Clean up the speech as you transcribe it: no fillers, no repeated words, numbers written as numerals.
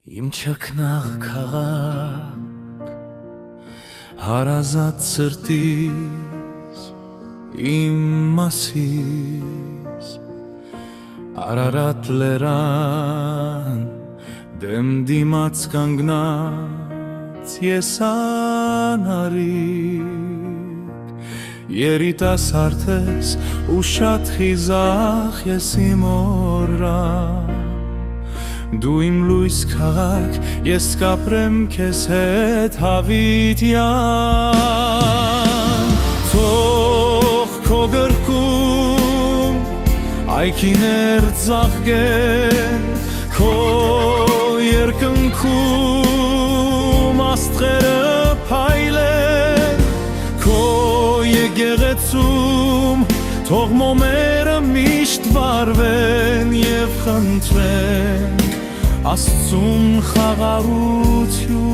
Իմ չքնաղ քաղաք, հարազատ սրտիս, իմ մասիս, Արարատ լերան, դեմ դիմաց կանգնած ես անարիք, երիտասարդ ես ու շատ խիզախ ես իմ օրրան, Դու իմ լույս քաղաք, ես կապրեմ քեզ հետ հավիտյան Թող քո գրկում այգիներ ծաղկեն Քո երկնքում աստղերը փայլեն Քո եկեղեցում թող մոմերը միշտ վառվեն և խնդրեն Աստծուն խաղաղություն